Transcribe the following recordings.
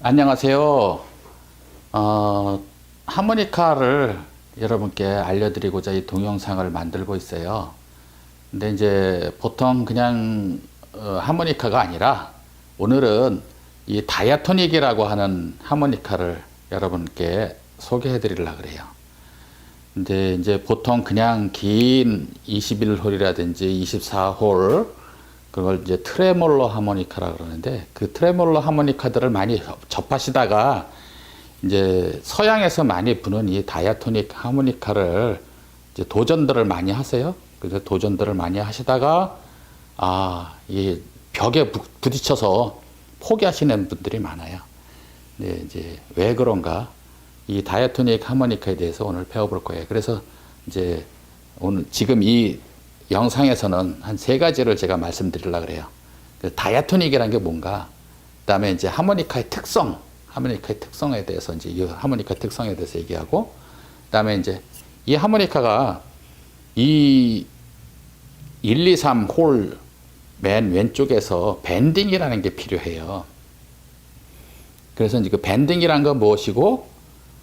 안녕하세요. 하모니카를 여러분께 알려드리고자 이 동영상을 만들고 있어요. 근데 이제 보통 그냥 하모니카가 아니라 오늘은 이 다이아토닉이라고 하는 하모니카를 여러분께 소개해 드리려고 그래요. 근데 이제 보통 그냥 긴 21홀이라든지 24홀 그걸 이제 트레몰로 하모니카라고 그러는데, 그 트레몰로 하모니카들을 많이 접하시다가 이제 서양에서 많이 부는 이 다이아토닉 하모니카를 이제 도전들을 많이 하세요. 그래서 도전들을 많이 하시다가 이 벽에 부딪혀서 포기하시는 분들이 많아요. 네, 이제 왜 그런가? 이 다이아토닉 하모니카에 대해서 오늘 배워볼 거예요. 그래서 이제 오늘 지금 이 영상에서는 한 세 가지를 제가 말씀드리려고 그래요. 다이아토닉이라는 게 뭔가, 그 다음에 이제 하모니카의 특성에 대해서 이제 이 하모니카 특성에 대해서 얘기하고, 그 다음에 이제 이 하모니카가 이 1, 2, 3홀 맨 왼쪽에서 밴딩이라는 게 필요해요. 그래서 이제 그 밴딩이라는 건 무엇이고,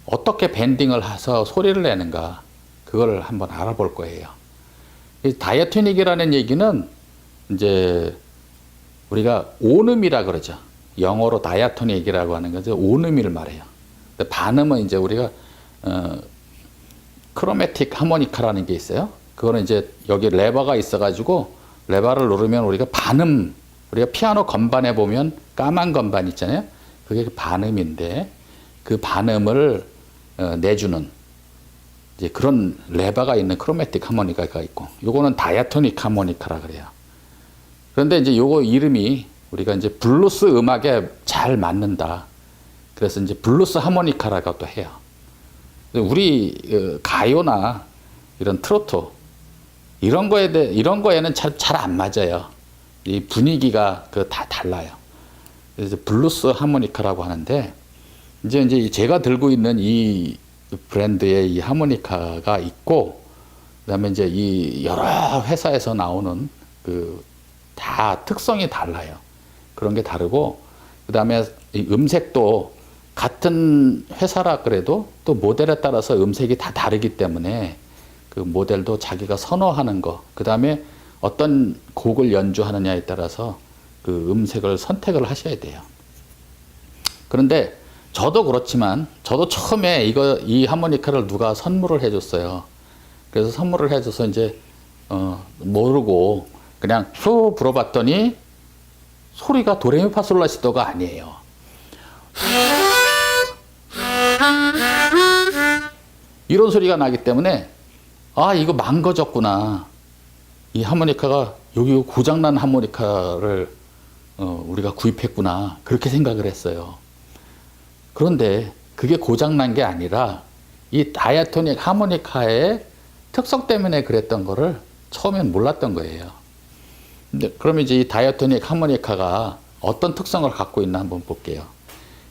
어떻게 밴딩을 해서 소리를 내는가, 그걸 한번 알아볼 거예요. 이 다이아토닉이라는 얘기는 이제 우리가 온음이라 그러죠. 영어로 다이아토닉이라고 하는 거죠. 온음을 말해요. 근데 반음은 이제 우리가 크로매틱 하모니카라는 게 있어요. 그거는 이제 여기 레버가 있어가지고 레버를 누르면 우리가 반음, 우리가 피아노 건반에 보면 까만 건반 있잖아요. 그게 반음인데 그 반음을 내주는 이제 그런 레버가 있는 크로매틱 하모니카가 있고, 요거는 다이아토닉 하모니카라 그래요. 그런데 이제 요거 이름이 우리가 이제 블루스 음악에 잘 맞는다. 그래서 이제 블루스 하모니카라고도 해요. 우리 가요나 이런 트로트 이런 거에는 잘 안 맞아요. 이 분위기가 다 달라요. 그래서 블루스 하모니카라고 하는데, 이제 제가 들고 있는 이 브랜드의 이 하모니카가 있고, 그다음에 이제 이 여러 회사에서 나오는 다 특성이 달라요. 그런 게 다르고, 그다음에 이 음색도 같은 회사라 그래도 또 모델에 따라서 음색이 다 다르기 때문에 그 모델도 자기가 선호하는 거, 그다음에 어떤 곡을 연주하느냐에 따라서 그 음색을 선택을 하셔야 돼요. 그런데 저도 그렇지만, 저도 처음에 이 하모니카를 누가 선물을 해줬어요. 그래서 선물을 해줘서 이제, 모르고 그냥 후 불어봤더니 소리가 도레미파솔라시도가 아니에요. 이런 소리가 나기 때문에, 이거 망가졌구나. 이 하모니카가, 여기 고장난 하모니카를, 우리가 구입했구나. 그렇게 생각을 했어요. 그런데 그게 고장난 게 아니라 이 다이아토닉 하모니카의 특성 때문에 그랬던 거를 처음엔 몰랐던 거예요. 근데 그러면 이제 이 다이아토닉 하모니카가 어떤 특성을 갖고 있나 한번 볼게요.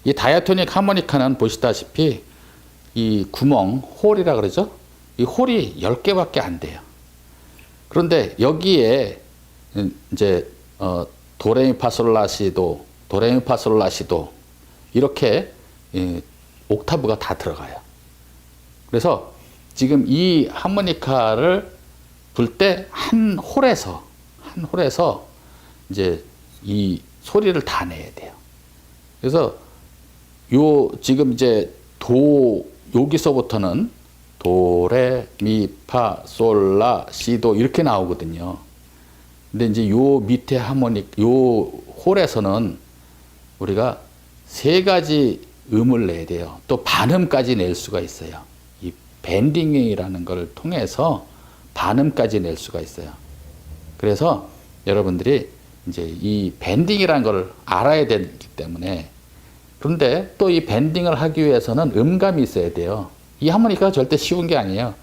이 다이아토닉 하모니카는 보시다시피 이 구멍, 홀이라 그러죠? 이 홀이 10개밖에 안 돼요. 그런데 여기에 이제 도레미파솔라시도, 도레미파솔라시도 이렇게 옥타브가 다 들어가요. 그래서 지금 이 하모니카를 불 때 한 홀에서 이제 이 소리를 다 내야 돼요. 그래서 지금 이제 여기서부터는 도, 레, 미, 파, 솔, 라, 시도 이렇게 나오거든요. 근데 이제 요 밑에 요 홀에서는 우리가 세 가지 음을 내야 돼요. 또 반음까지 낼 수가 있어요. 이 밴딩이라는 걸 통해서 반음까지 낼 수가 있어요. 그래서 여러분들이 이제 이 밴딩이라는 걸 알아야 되기 때문에, 그런데 또 이 밴딩을 하기 위해서는 음감이 있어야 돼요. 이 하모니카가 절대 쉬운 게 아니에요.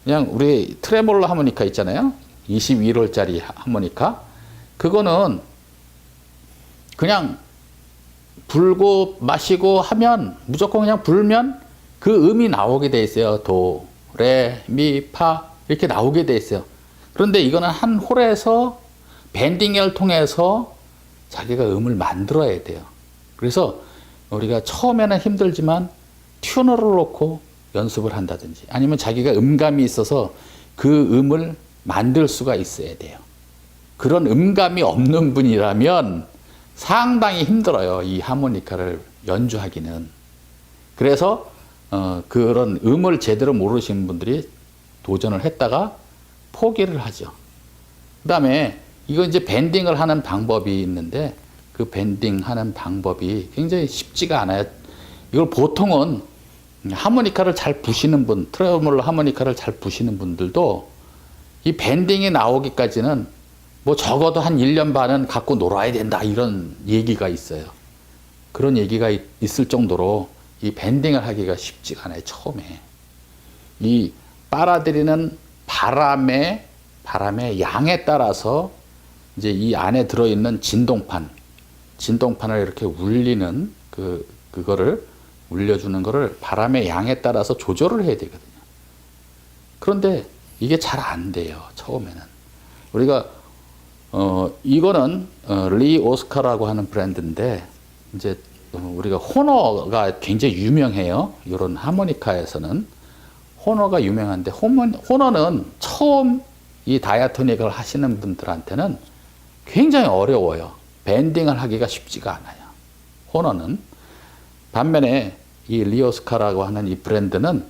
그냥 우리 트레몰로 하모니카 있잖아요. 21홀짜리 하모니카. 그거는 그냥 불고 마시고 하면 무조건 그냥 불면 그 음이 나오게 돼 있어요. 도, 레, 미, 파 이렇게 나오게 돼 있어요. 그런데 이거는 한 홀에서 밴딩을 통해서 자기가 음을 만들어야 돼요. 그래서 우리가 처음에는 힘들지만 튜너를 놓고 연습을 한다든지 아니면 자기가 음감이 있어서 그 음을 만들 수가 있어야 돼요. 그런 음감이 없는 분이라면 상당히 힘들어요. 이 하모니카를 연주하기는. 그래서 그런 음을 제대로 모르시는 분들이 도전을 했다가 포기를 하죠. 그 다음에 이거 이제 밴딩을 하는 방법이 있는데 그 밴딩 하는 방법이 굉장히 쉽지가 않아요. 이걸 보통은 하모니카를 잘 부시는 분, 트레몰로 하모니카를 잘 부시는 분들도 이 밴딩이 나오기까지는 뭐 적어도 한 1년 반은 갖고 놀아야 된다 이런 얘기가 있어요. 그런 얘기가 있을 정도로 이 밴딩을 하기가 쉽지가 않아요. 처음에 이 빨아들이는 바람의 양에 따라서 이제 이 안에 들어있는 진동판을 이렇게 울리는 그거를 울려주는 거를 바람의 양에 따라서 조절을 해야 되거든요. 그런데 이게 잘 안 돼요. 처음에는 우리가 이거는 리 오스카라고 하는 브랜드인데 이제 우리가 호너가 굉장히 유명해요. 이런 하모니카에서는 호너가 유명한데 호너는 처음 이 다이아토닉을 하시는 분들한테는 굉장히 어려워요. 밴딩을 하기가 쉽지가 않아요. 호너는. 반면에 이 리오스카라고 하는 이 브랜드는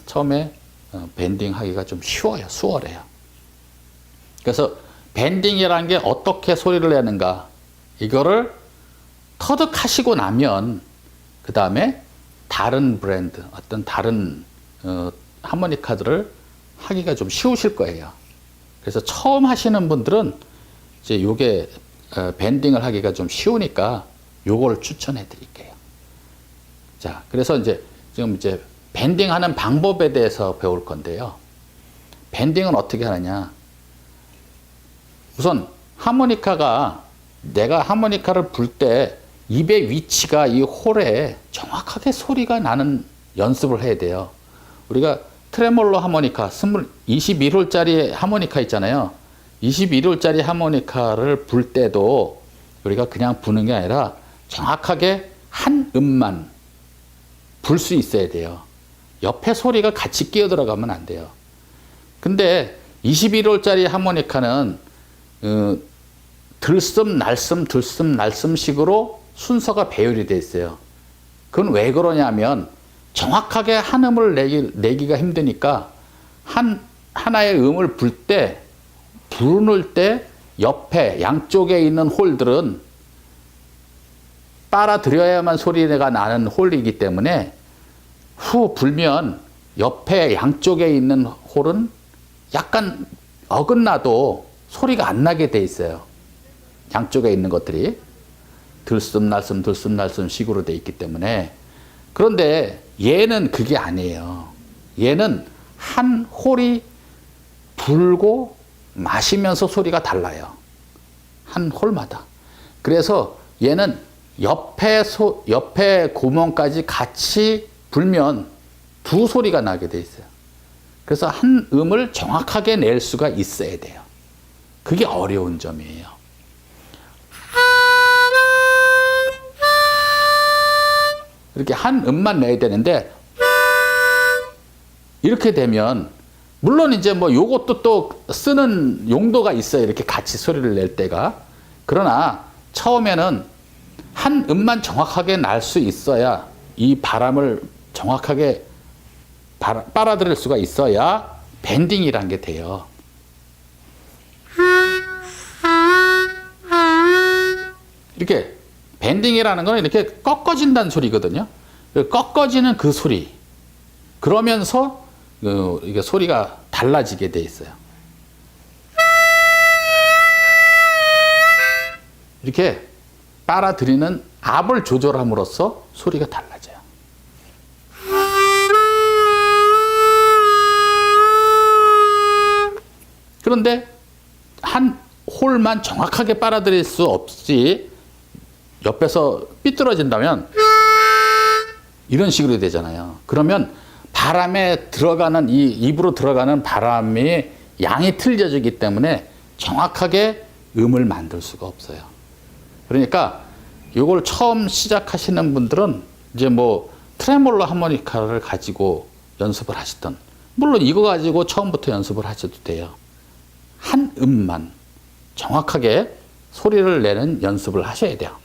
처음에 밴딩 하기가 좀 쉬워요. 수월해요. 그래서 밴딩이라는 게 어떻게 소리를 내는가 이거를 터득하시고 나면 그 다음에 다른 브랜드 어떤 다른 하모니카들을 하기가 좀 쉬우실 거예요. 그래서 처음 하시는 분들은 이제 요게 밴딩을 하기가 좀 쉬우니까 요걸 추천해 드릴게요. 자, 그래서 지금 밴딩 하는 방법에 대해서 배울 건데요. 밴딩은 어떻게 하느냐. 우선 내가 하모니카를 불 때 입의 위치가 이 홀에 정확하게 소리가 나는 연습을 해야 돼요. 우리가 트레몰로 하모니카 21홀짜리 하모니카 있잖아요. 21홀짜리 하모니카를 불 때도 우리가 그냥 부는 게 아니라 정확하게 한 음만 불 수 있어야 돼요. 옆에 소리가 같이 끼어 들어가면 안 돼요. 근데 21홀짜리 하모니카는 들씀 날씀 식으로 순서가 배열이 되어 있어요. 그건 왜 그러냐면 정확하게 한 음을 내기가 힘드니까 하나의 음을 부를 때 옆에 양쪽에 있는 홀들은 빨아들여야만 소리가 나는 홀이기 때문에 후 불면 옆에 양쪽에 있는 홀은 약간 어긋나도 소리가 안 나게 돼 있어요. 양쪽에 있는 것들이 들숨날숨 식으로 돼 있기 때문에. 그런데 얘는 그게 아니에요. 얘는 한 홀이 불고 마시면서 소리가 달라요. 한 홀마다. 그래서 얘는 옆에 구멍까지 같이 불면 두 소리가 나게 돼 있어요. 그래서 한 음을 정확하게 낼 수가 있어야 돼요. 그게 어려운 점이에요. 이렇게 한 음만 내야 되는데 이렇게 되면 물론 이제 뭐 요것도 또 쓰는 용도가 있어요. 이렇게 같이 소리를 낼 때가. 그러나 처음에는 한 음만 정확하게 날 수 있어야 이 바람을 정확하게 빨아들일 수가 있어야 밴딩이란 게 돼요. 이렇게 밴딩이라는 건 이렇게 꺾어진다는 소리거든요. 꺾어지는 그 소리. 그러면서 이게 소리가 달라지게 돼 있어요. 이렇게 빨아들이는 압을 조절함으로써 소리가 달라져요. 그런데 한 홀만 정확하게 빨아들일 수 없이 옆에서 삐뚤어진다면 이런 식으로 되잖아요. 그러면 바람에 들어가는 이 입으로 들어가는 바람의 양이 틀려지기 때문에 정확하게 음을 만들 수가 없어요. 그러니까 이걸 처음 시작하시는 분들은 이제 뭐 트레몰로 하모니카를 가지고 연습을 하시던, 물론 이거 가지고 처음부터 연습을 하셔도 돼요. 한 음만 정확하게 소리를 내는 연습을 하셔야 돼요.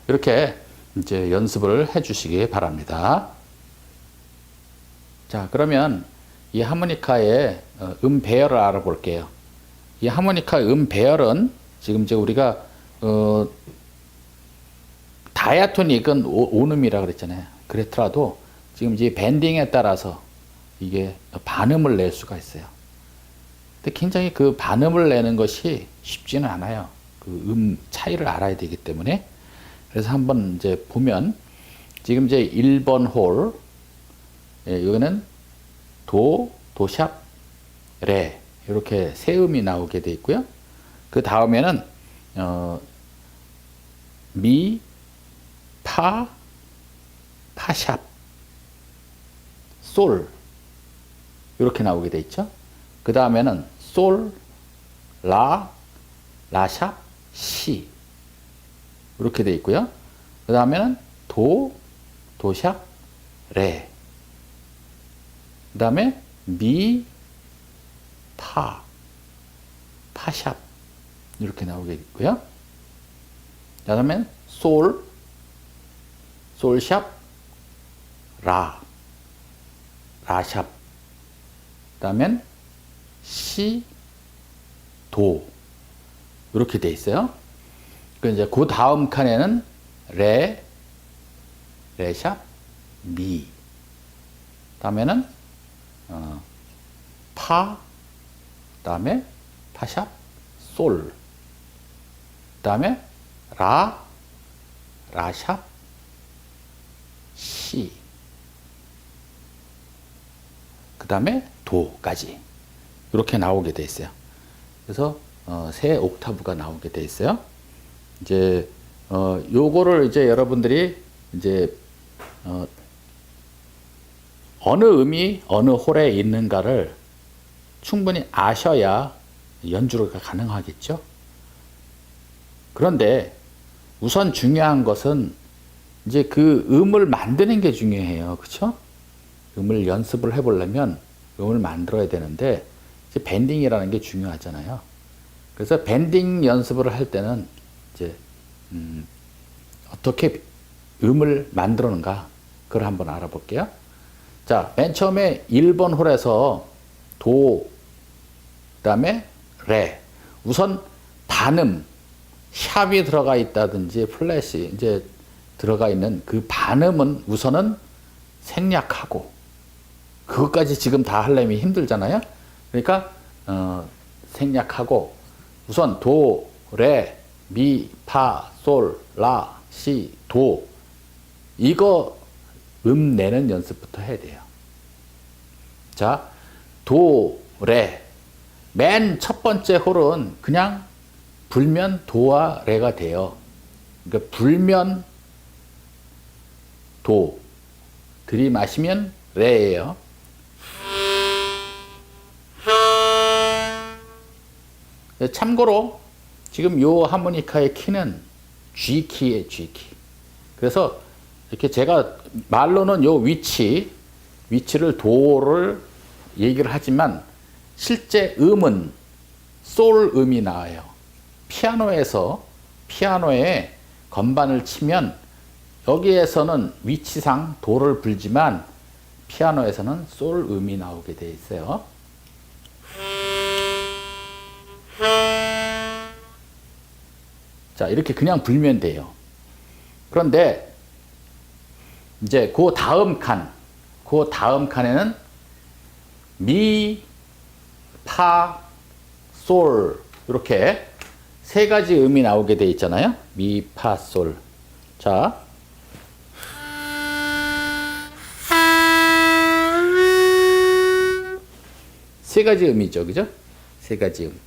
이렇게 이제 연습을 해 주시기 바랍니다. 자, 그러면 이 하모니카의 배열을 알아볼게요. 이 하모니카 배열은 지금 이제 우리가 다이아토닉은 5음이라 그랬잖아요. 그랬더라도 지금 이제 밴딩에 따라서 이게 반음을 낼 수가 있어요. 근데 굉장히 그 반음을 내는 것이 쉽지는 않아요. 그 차이를 알아야 되기 때문에. 그래서 한번 이제 보면 지금 이제 1번 홀, 여기는 도, 도샵, 레 이렇게 세 음이 나오게 돼 있고요. 그 다음에는 미, 파, 파샵, 솔 이렇게 나오게 돼 있죠. 그 다음에는 솔, 라, 라샵, 시 이렇게 돼 있고요. 그 다음에는 도, 도샵, 레. 그 다음에 미, 파, 파샵 이렇게 나오게 있고요. 그 다음에 솔, 솔샵, 라, 라샵. 그 다음엔 시, 도 이렇게 돼 있어요. 이제 그 다음 칸에는 레, 레샵, 미. 다음에는 파, 다음에 파샵, 솔. 다음에 라, 라샵, 시. 그 다음에 도까지 이렇게 나오게 돼 있어요. 그래서 세 옥타브가 나오게 돼 있어요. 이제 요거를 이제 여러분들이 이제 어느 음이 어느 홀에 있는가를 충분히 아셔야 연주가 가능하겠죠. 그런데 우선 중요한 것은 이제 그 음을 만드는 게 중요해요. 그렇죠? 음을 연습을 해보려면 음을 만들어야 되는데 이제 밴딩이라는 게 중요하잖아요. 그래서 밴딩 연습을 할 때는 이제 어떻게 음을 만들었는가 그걸 한번 알아볼게요. 자, 맨 처음에 1번 홀에서 도, 그 다음에 레. 우선 반음, 샵이 들어가 있다든지 플랫이 이제 들어가 있는 그 반음은 우선은 생략하고, 그것까지 지금 다 하려면 힘들잖아요. 그러니까 생략하고 우선 도, 레, 미, 파, 솔, 라, 시, 도 이거 내는 연습부터 해야 돼요. 자, 도, 레. 맨 첫 번째 홀은 그냥 불면 도와 레가 돼요. 그러니까 불면 도, 들이마시면 레예요. 참고로 지금 요 하모니카의 키는 G키예요, G키. 그래서 이렇게 제가 말로는 요 위치를 도를 얘기를 하지만 실제 음은 솔 음이 나와요. 피아노에 건반을 치면 여기에서는 위치상 도를 불지만 피아노에서는 솔 음이 나오게 돼 있어요. 자, 이렇게 그냥 불면 돼요. 그런데 이제 그 다음 칸에는 미, 파, 솔 이렇게 세 가지 음이 나오게 돼 있잖아요. 미, 파, 솔. 자, 세 가지 음이죠. 그죠? 세 가지 음.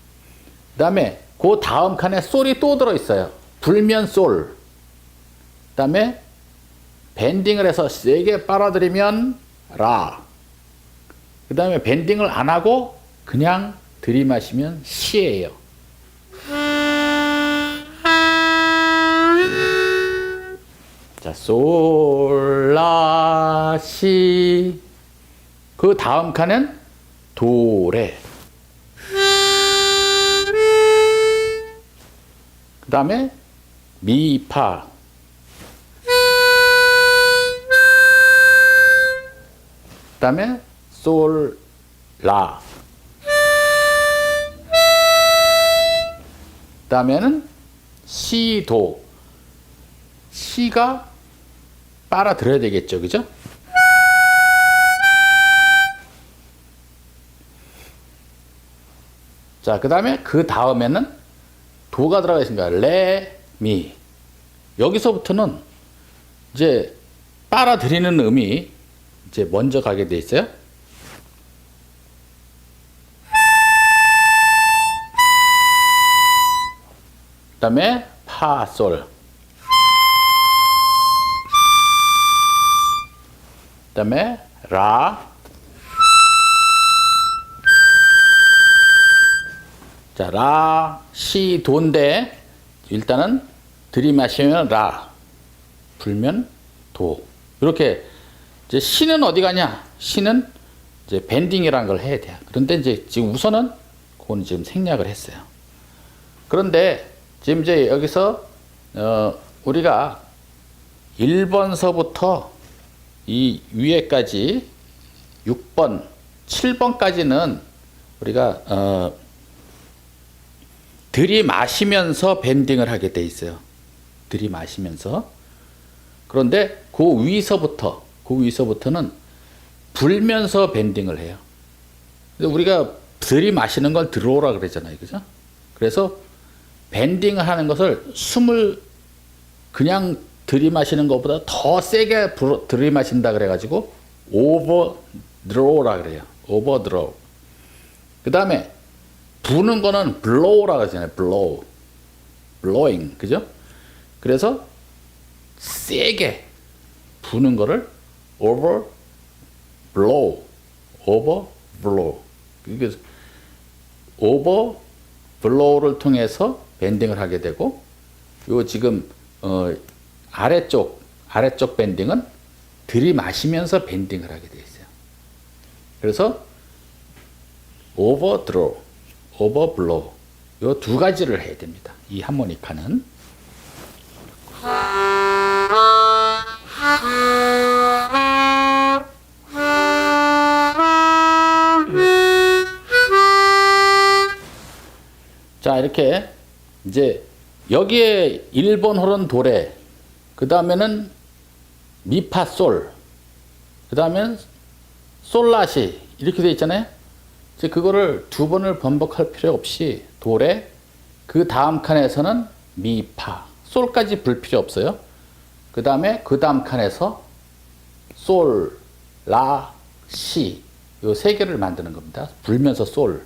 그 다음에 그 다음 칸에 솔이 또 들어있어요. 불면 솔. 그 다음에 밴딩을 해서 세게 빨아들이면 라. 그 다음에 밴딩을 안 하고 그냥 들이마시면 시예요. 자, 솔, 라, 시. 그 다음 칸은 도, 레. 그 다음에 미, 파. 그 다음에 솔, 라. 그 다음에는 시, 도. 시가 빨아들여야 되겠죠. 그죠? 자, 그 다음에 그 다음에는 도가 들어가 있습니다. 레, 미. 여기서부터는 이제 빨아들이는 음이 이제 먼저 가게 돼 있어요. 그 다음에 파, 솔. 그 다음에 라. 자, 라, 시, 도인데 일단은 들이마시면 라, 불면 도. 이렇게 이제 시는 어디 가냐? 시는 이제 밴딩이라는 걸 해야 돼요. 그런데 이제 지금 우선은 그건 지금 생략을 했어요. 그런데 지금 이제 여기서 우리가 1번서부터 이 위에까지 6번, 7번까지는 우리가 들이마시면서 밴딩을 하게 돼 있어요. 들이마시면서. 그런데 그 위서부터는 불면서 밴딩을 해요. 우리가 들이마시는 걸 들어오라 그랬잖아요. 그죠? 그래서 밴딩을 하는 것을 숨을 그냥 들이마시는 것보다 더 세게 들이마신다 그래가지고 오버드로우라 그래요. 오버드로우. 그 다음에 부는 거는 blow라고 하잖아요. blow. blowing. 그죠? 그래서 세게 부는 거를 over blow. over blow. 그래서 over blow를 통해서 밴딩을 하게 되고, 요 지금 아래쪽 밴딩은 들이마시면서 밴딩을 하게 되어 있어요. 그래서 overdraw, overblow 요 두 가지를 해야 됩니다. 이 하모니카는. 자, 이렇게 이제 여기에 1번 홀은 도레, 그 다음에는 미파솔, 그 다음에는 솔라시 이렇게 되어 있잖아요. 이제 그거를 두 번을 반복할 필요 없이 도레, 그 다음 칸에서는 미파, 솔까지 불 필요 없어요. 그 다음에 그 다음 칸에서 솔, 라, 시 요 세 개를 만드는 겁니다. 불면서 솔.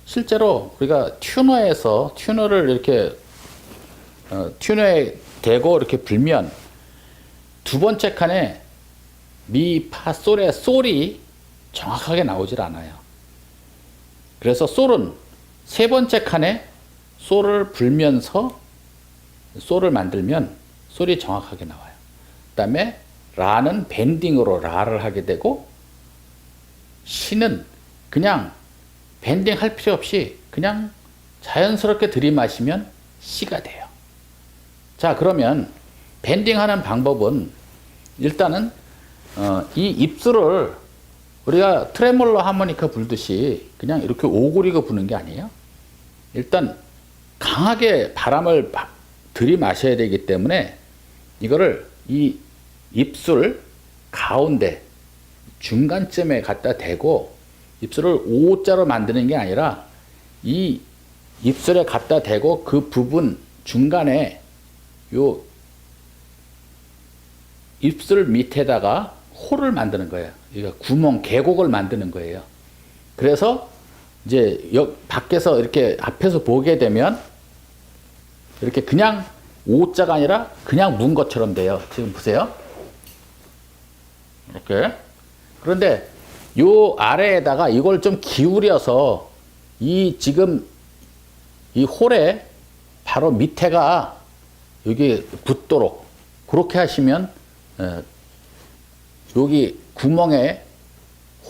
실제로 우리가 튜너를 이렇게 튜너에 대고 이렇게 불면 두 번째 칸에 미, 파, 솔의 솔이 정확하게 나오질 않아요. 그래서 솔은 세 번째 칸에 솔을 불면서 솔을 만들면 솔이 정확하게 나와요. 그 다음에 라는 밴딩으로 라를 하게 되고, 시는 그냥 밴딩 할 필요 없이 그냥 자연스럽게 들이마시면 시가 돼요. 자, 그러면 밴딩하는 방법은 일단은 이 입술을 우리가 트레몰로 하모니카 불듯이 그냥 이렇게 오그리고 부는 게 아니에요. 일단 강하게 바람을 들이마셔야 되기 때문에 이거를 이 입술 가운데 중간쯤에 갖다 대고, 입술을 O자로 만드는 게 아니라 이 입술에 갖다 대고 그 부분 중간에 요 입술 밑에다가 홀을 만드는 거예요. 그러니까 구멍, 계곡을 만드는 거예요. 그래서 이제 밖에서 이렇게 앞에서 보게 되면 이렇게 그냥 O자가 아니라 그냥 문 것처럼 돼요. 지금 보세요. 이렇게. 그런데 요 아래에다가 이걸 좀 기울여서 지금 이 홀에 바로 밑에가 여기 붙도록 그렇게 하시면 여기 구멍에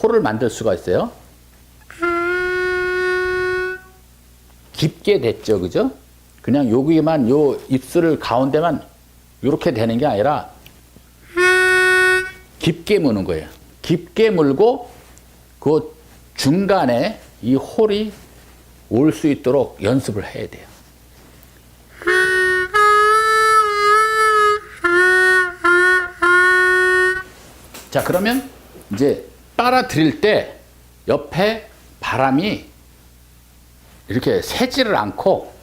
홀을 만들 수가 있어요. 깊게 됐죠, 그죠? 그냥 여기만 요 입술을 가운데만 이렇게 되는 게 아니라 깊게 무는 거예요. 깊게 물고 그 중간에 이 홀이 올 수 있도록 연습을 해야 돼요. 자, 그러면 이제 빨아들일 때 옆에 바람이 이렇게 새지를 않고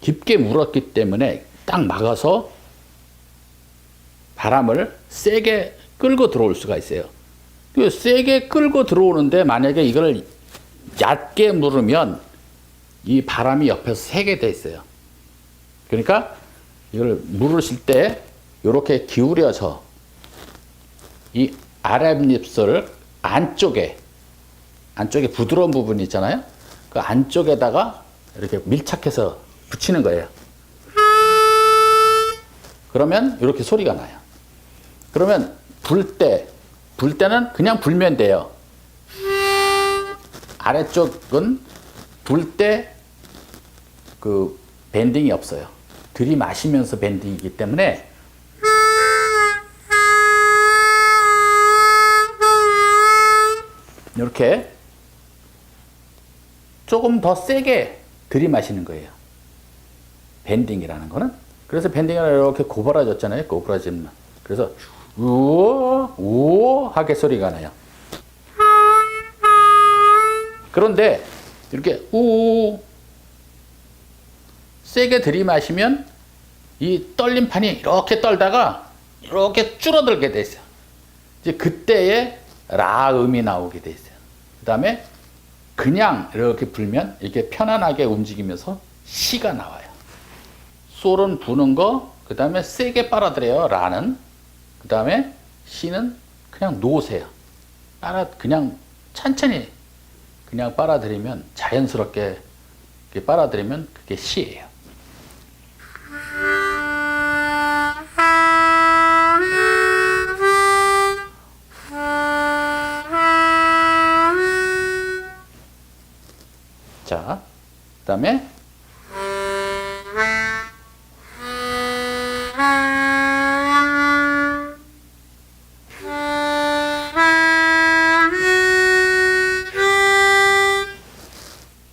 깊게 물었기 때문에 딱 막아서 바람을 세게 끌고 들어올 수가 있어요. 세게 끌고 들어오는데 만약에 이걸 얕게 물으면 이 바람이 옆에서 새게 돼 있어요. 그러니까 이걸 물으실 때 이렇게 기울여서 이 아랫입술 안쪽에 부드러운 부분이 있잖아요. 그 안쪽에다가 이렇게 밀착해서 붙이는 거예요. 그러면 이렇게 소리가 나요. 그러면 불 때는 그냥 불면 돼요. 아래쪽은 불 때 그 밴딩이 없어요. 들이마시면서 밴딩이기 때문에 이렇게 조금 더 세게 들이마시는 거예요. 밴딩이라는 거는. 그래서 밴딩을 이렇게 고부라졌잖아요. 고부라지면. 그래서 우오 하게 소리가 나요. 그런데 이렇게 우 세게 들이마시면 이 떨림판이 이렇게 떨다가 이렇게 줄어들게 돼 있어요. 이제 그때에 라음이 나오게 돼 있어요. 그 다음에 그냥 이렇게 불면 이렇게 편안하게 움직이면서 시가 나와요. 솔은 부는 거, 그 다음에 세게 빨아들여요. 라는. 그 다음에 시는 그냥 놓으세요. 그냥 천천히 그냥 빨아들이면 자연스럽게 이렇게 빨아들이면 그게 시예요. 자, 그 다음에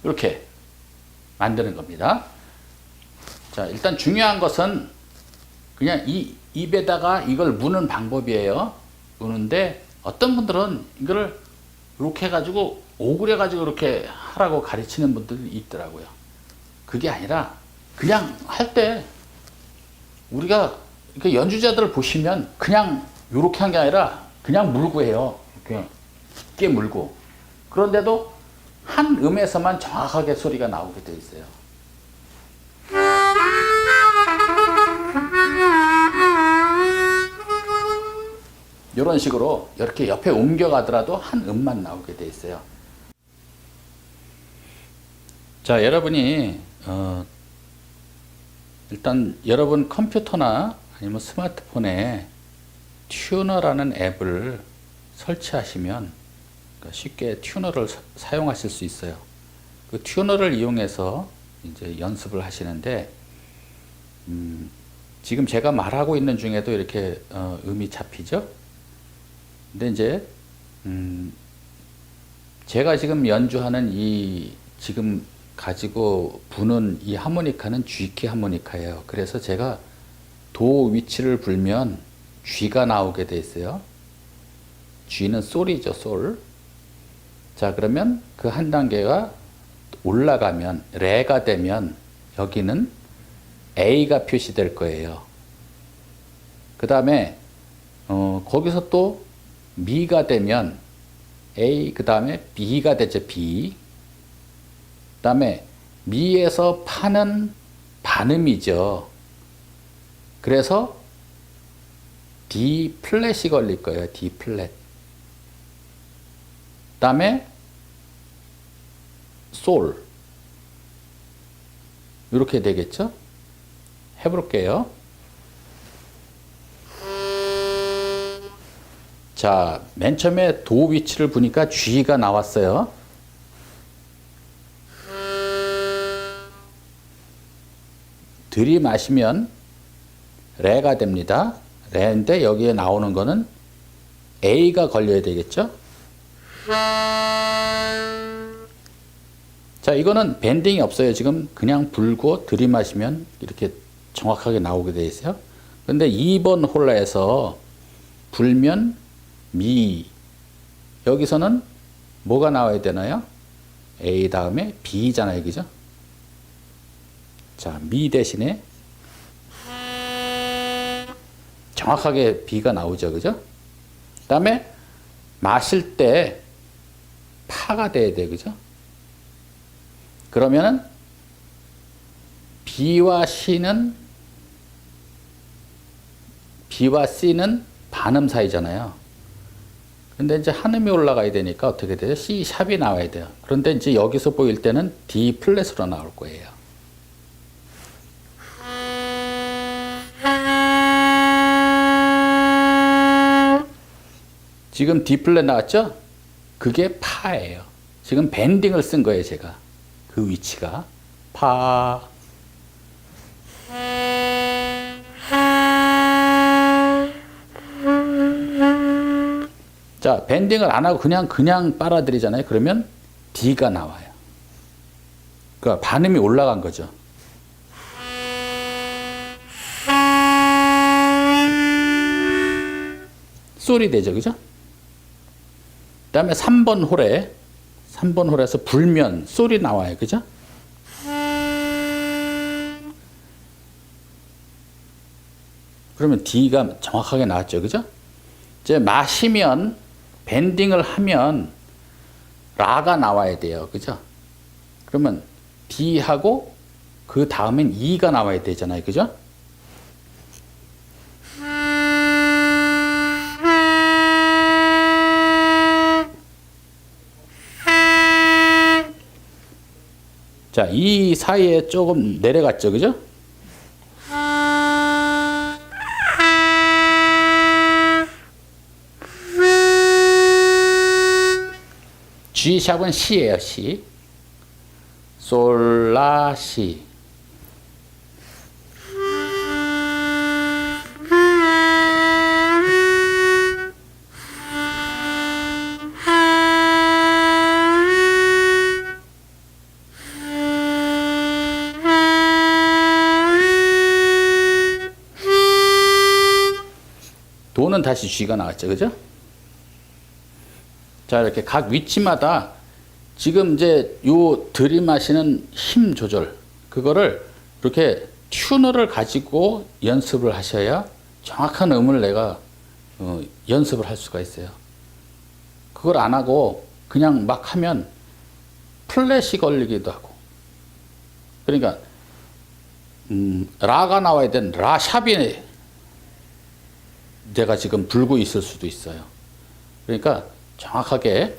이렇게 만드는 겁니다. 자, 일단 중요한 것은 그냥 이 입에다가 이걸 무는 방법이에요. 무는데 어떤 분들은 이거를 이렇게 해가지고 오그려 가지고 이렇게 하라고 가르치는 분들이 있더라고요. 그게 아니라 그냥 할 때 우리가 연주자들을 보시면 그냥 이렇게 한 게 아니라 그냥 물고 해요. 이렇게 깊게 물고. 그런데도 한 음에서만 정확하게 소리가 나오게 돼 있어요. 이런 식으로 이렇게 옆에 옮겨가더라도 한 음만 나오게 돼 있어요. 자, 여러분이 일단 여러분 컴퓨터나 아니면 스마트폰에 튜너라는 앱을 설치하시면 쉽게 튜너를 사용하실 수 있어요. 그 튜너를 이용해서 이제 연습을 하시는데 지금 제가 말하고 있는 중에도 이렇게 음이 잡히죠. 근데 이제 제가 지금 연주하는 이 지금 가지고 부는 이 하모니카는 G키 하모니카예요. 그래서 제가 도 위치를 불면 G가 나오게 돼 있어요. G는 솔이죠, 솔. 자, 그러면 그 한 단계가 올라가면 레가 되면 여기는 A가 표시될 거예요. 그 다음에 거기서 또 미가 되면 A 그 다음에 B가 되죠. B. 그 다음에 미에서 파는 반음이죠. 그래서 D 플랫이 걸릴 거예요. D 플랫. 그 다음에 솔. 이렇게 되겠죠? 해볼게요. 자, 맨 처음에 도 위치를 보니까 G가 나왔어요. 들이마시면 레가 됩니다. 레인데 여기에 나오는 거는 A가 걸려야 되겠죠? 자, 이거는 밴딩이 없어요. 지금 그냥 불고 들이마시면 이렇게 정확하게 나오게 되어 있어요. 근데 2번 홀라에서 불면 미. 여기서는 뭐가 나와야 되나요? A 다음에 B잖아요. 그죠? 자, 미 대신에 정확하게 B가 나오죠. 그죠? 그 다음에 마실 때 파가 돼야 돼. 그죠? 그러면은 B와 C는 반음 사이잖아요. 근데 이제 한음이 올라가야 되니까 어떻게 돼요? C 샵이 나와야 돼요. 그런데 이제 여기서 보일 때는 D 플랫으로 나올 거예요. 지금 D 플랫 나왔죠? 그게 파예요. 지금 밴딩을 쓴 거예요, 제가. 그 위치가. 파. 자, 밴딩을 안 하고 그냥 빨아들이잖아요. 그러면 D가 나와요. 그러니까 반음이 올라간 거죠. 솔이 되죠. 그죠? 그 다음에 3번 홀에서 불면 솔이 나와요. 그죠? 그러면 D가 정확하게 나왔죠. 그죠? 이제 마시면 밴딩을 하면 라가 나와야 돼요. 그죠? 그러면 D하고 그 다음엔 E가 나와야 되잖아요. 그죠? 자, 이 사이에 조금 내려갔죠. 그죠? G샵은 C예요. C. 솔, 라, 시. 도는 다시 G가 나왔죠. 그죠? 자, 이렇게 각 위치마다 지금 이제 요 들이마시는 힘 조절, 그거를 이렇게 튜너를 가지고 연습을 하셔야 정확한 음을 내가 연습을 할 수가 있어요. 그걸 안 하고 그냥 막 하면 플랫이 걸리기도 하고. 그러니까 라가 나와야 되는 라샵이 내가 지금 불고 있을 수도 있어요. 그러니까 정확하게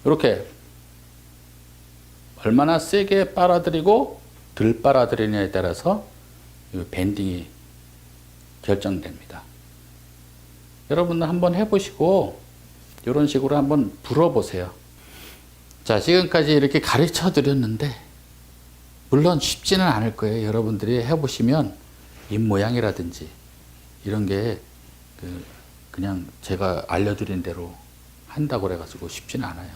이렇게 얼마나 세게 빨아들이고 덜 빨아들이냐에 따라서 이 밴딩이 결정됩니다. 여러분은 한번 해보시고 이런 식으로 한번 불어보세요. 자, 지금까지 이렇게 가르쳐 드렸는데 물론 쉽지는 않을 거예요. 여러분들이 해보시면 입 모양이라든지 이런 게 그냥 제가 알려드린 대로 한다고 그래가지고 쉽지는 않아요.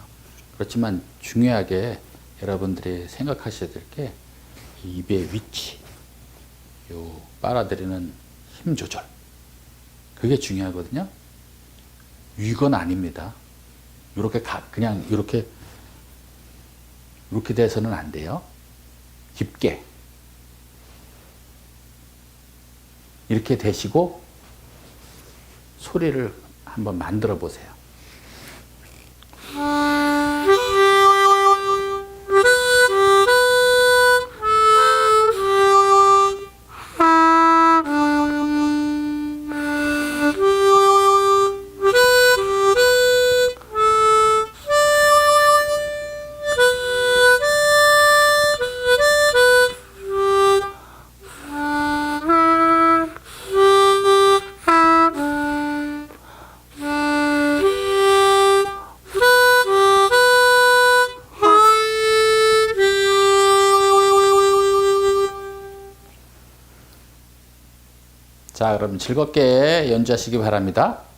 그렇지만 중요하게 여러분들이 생각하셔야 될 게 입의 위치, 요 빨아들이는 힘 조절. 그게 중요하거든요. 위건 아닙니다. 이렇게 그냥 이렇게 돼서는 안 돼요. 깊게 이렇게 되시고 소리를 한번 만들어 보세요. 자, 그럼 즐겁게 연주하시기 바랍니다.